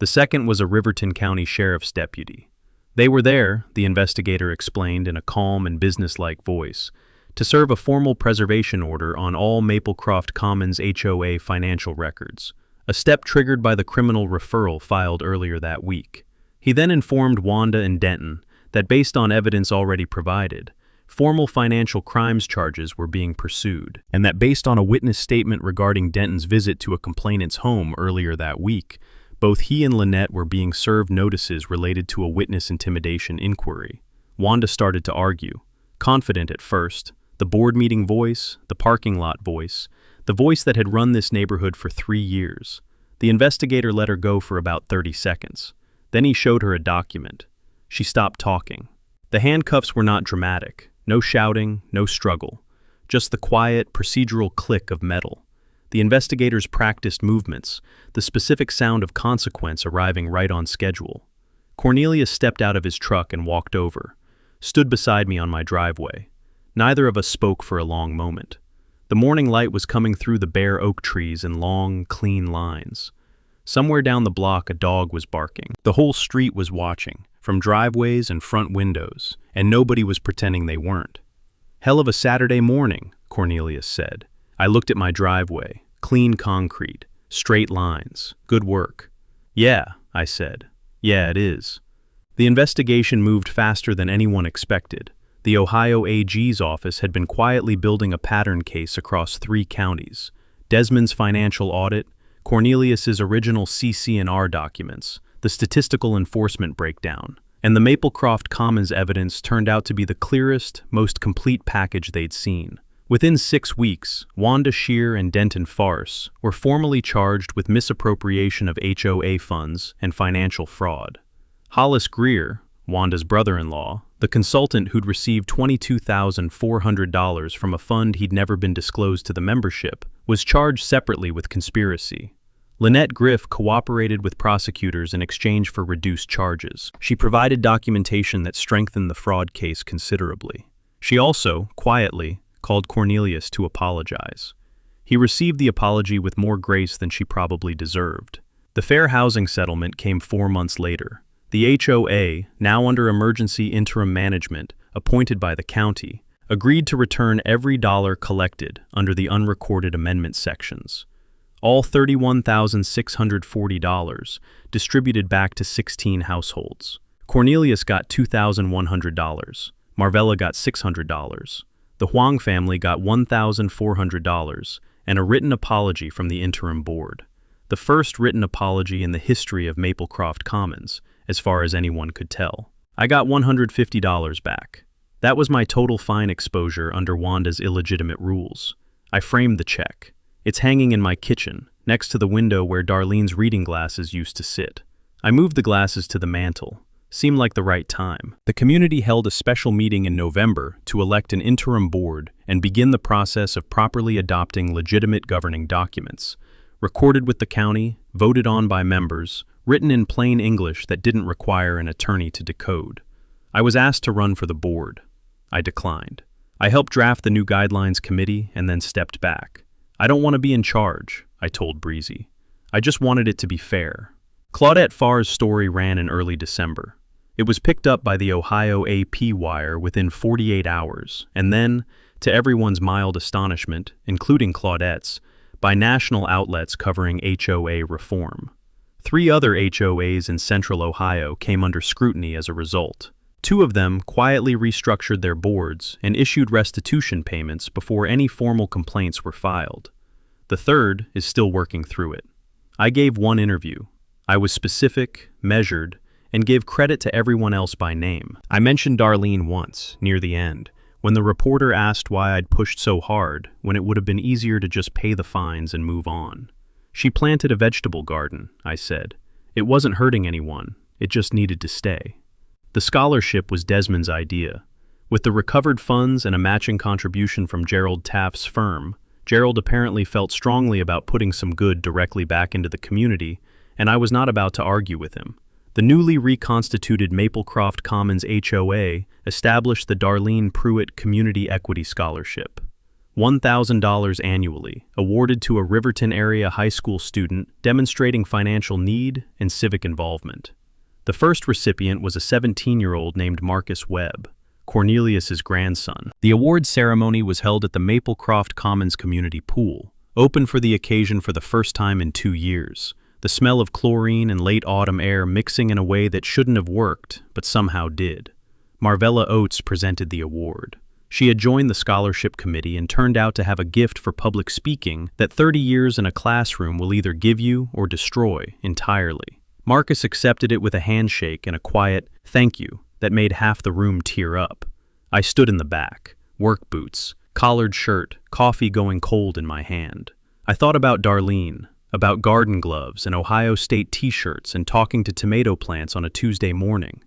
The second was a Riverton County Sheriff's deputy. They were there, the investigator explained in a calm and businesslike voice, to serve a formal preservation order on all Maplecroft Commons HOA financial records, a step triggered by the criminal referral filed earlier that week. He then informed Wanda and Denton that based on evidence already provided, formal financial crimes charges were being pursued, and that based on a witness statement regarding Denton's visit to a complainant's home earlier that week, both he and Lynette were being served notices related to a witness intimidation inquiry. Wanda started to argue, confident at first, the board meeting voice, the parking lot voice, the voice that had run this neighborhood for 3 years. The investigator let her go for about 30 seconds. Then he showed her a document. She stopped talking. The handcuffs were not dramatic. No shouting, no struggle. Just the quiet, procedural click of metal. The investigators practiced movements, the specific sound of consequence arriving right on schedule. Cornelius stepped out of his truck and walked over, stood beside me on my driveway. Neither of us spoke for a long moment. The morning light was coming through the bare oak trees in long, clean lines. Somewhere down the block a dog was barking. The whole street was watching, from driveways and front windows, and nobody was pretending they weren't. "Hell of a Saturday morning," Cornelius said. I looked at my driveway. Clean concrete, straight lines, good work. "Yeah," I said. "Yeah, it is." The investigation moved faster than anyone expected. The Ohio AG's office had been quietly building a pattern case across 3 counties. Desmond's financial audit, Cornelius's original CC&R documents, the statistical enforcement breakdown, and the Maplecroft Commons evidence turned out to be the clearest, most complete package they'd seen. Within 6 weeks, Wanda Shear and Denton Farce were formally charged with misappropriation of HOA funds and financial fraud. Hollis Greer, Wanda's brother-in-law, the consultant who'd received $22,400 from a fund he'd never been disclosed to the membership, was charged separately with conspiracy. Lynette Griff cooperated with prosecutors in exchange for reduced charges. She provided documentation that strengthened the fraud case considerably. She also, quietly, called Cornelius to apologize. He received the apology with more grace than she probably deserved. The fair housing settlement came 4 months later. The HOA, now under emergency interim management, appointed by the county, agreed to return every dollar collected under the unrecorded amendment sections. All $31,640 distributed back to 16 households. Cornelius got $2,100. Marvella got $600. The Huang family got $1,400 and a written apology from the interim board. The first written apology in the history of Maplecroft Commons, as far as anyone could tell. I got $150 back. That was my total fine exposure under Wanda's illegitimate rules. I framed the check. It's hanging in my kitchen, next to the window where Darlene's reading glasses used to sit. I moved the glasses to the mantel. Seemed like the right time. The community held a special meeting in November to elect an interim board and begin the process of properly adopting legitimate governing documents, recorded with the county, voted on by members, written in plain English that didn't require an attorney to decode. I was asked to run for the board. I declined. I helped draft the new guidelines committee and then stepped back. I don't want to be in charge, I told Breezy. I just wanted it to be fair. Claudette Farr's story ran in early December. It was picked up by the Ohio AP wire within 48 hours, and then, to everyone's mild astonishment, including Claudette's, by national outlets covering HOA reform. 3 other HOAs in central Ohio came under scrutiny as a result. 2 of them quietly restructured their boards and issued restitution payments before any formal complaints were filed. The third is still working through it. I gave one interview. I was specific, measured, and gave credit to everyone else by name. I mentioned Darlene once, near the end, when the reporter asked why I'd pushed so hard when it would have been easier to just pay the fines and move on. She planted a vegetable garden, I said. It wasn't hurting anyone, it just needed to stay. The scholarship was Desmond's idea. With the recovered funds and a matching contribution from Gerald Taft's firm, Gerald apparently felt strongly about putting some good directly back into the community, and I was not about to argue with him. The newly reconstituted Maplecroft Commons HOA established the Darlene Pruitt Community Equity Scholarship. $1,000 annually, awarded to a Riverton area high school student demonstrating financial need and civic involvement. The first recipient was a 17-year-old named Marcus Webb, Cornelius's grandson. The award ceremony was held at the Maplecroft Commons Community Pool, open for the occasion for the first time in 2 years. The smell of chlorine and late autumn air mixing in a way that shouldn't have worked, but somehow did. Marvella Oates presented the award. She had joined the scholarship committee and turned out to have a gift for public speaking that 30 years in a classroom will either give you or destroy entirely. Marcus accepted it with a handshake and a quiet "thank you" that made half the room tear up. I stood in the back, work boots, collared shirt, coffee going cold in my hand. I thought about Darlene, about garden gloves and Ohio State t-shirts and talking to tomato plants on a Tuesday morning,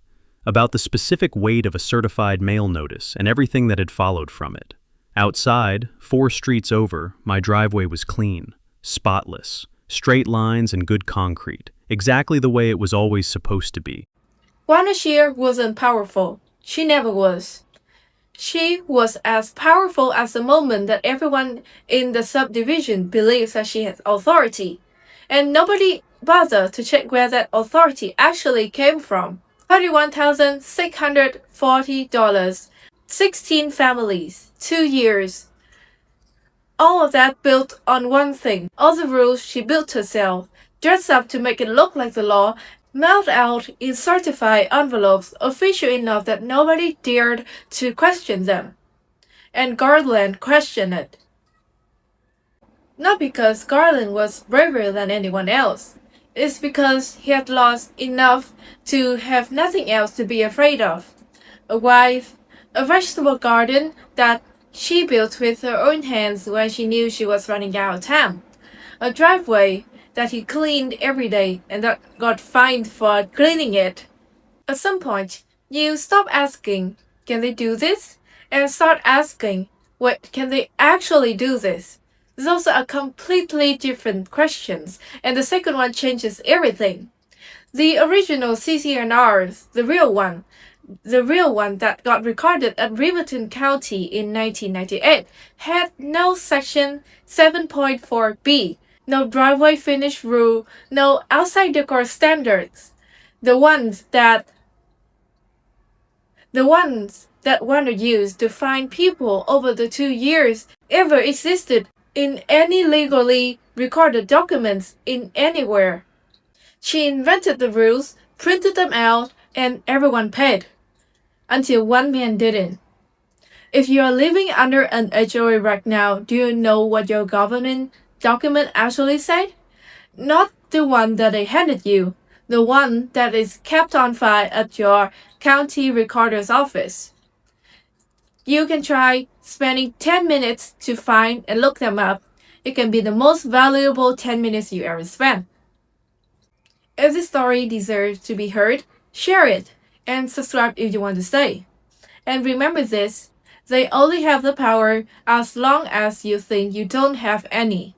about the specific weight of a certified mail notice and everything that had followed from it. Outside, 4 streets over, my driveway was clean, spotless, straight lines and good concrete, exactly the way it was always supposed to be. Wanda Shear wasn't powerful. She never was. She was as powerful as the moment that everyone in the subdivision believes that she has authority, and nobody bothered to check where that authority actually came from. $31,640, 16 families, 2 years. All of that built on one thing. All the rules she built herself, dressed up to make it look like the law, mailed out in certified envelopes, official enough that nobody dared to question them. And Garland questioned it. Not because Garland was braver than anyone else. It's because he had lost enough to have nothing else to be afraid of. A wife, a vegetable garden that she built with her own hands when she knew she was running out of time. A driveway that he cleaned every day and that got fined for cleaning it. At some point, you stop asking, can they do this? And start asking, what can they actually do this? Those are completely different questions, and the second one changes everything. The original CCNR, the real one that got recorded at Riverton County in 1998, had no Section 7.4b, no driveway finish rule, no outside decor standards. The ones that Warner used to fine people over the 2 years ever existed in any legally recorded documents in anywhere. She invented the rules, printed them out, and everyone paid. Until one man didn't. If you are living under an HOA right now, do you know what your government document actually said? Not the one that they handed you, the one that is kept on file at your county recorder's office. You can try spending 10 minutes to find and look them up. It can be the most valuable 10 minutes you ever spent. If this story deserves to be heard, share it and subscribe if you want to stay. And remember this, they only have the power as long as you think you don't have any.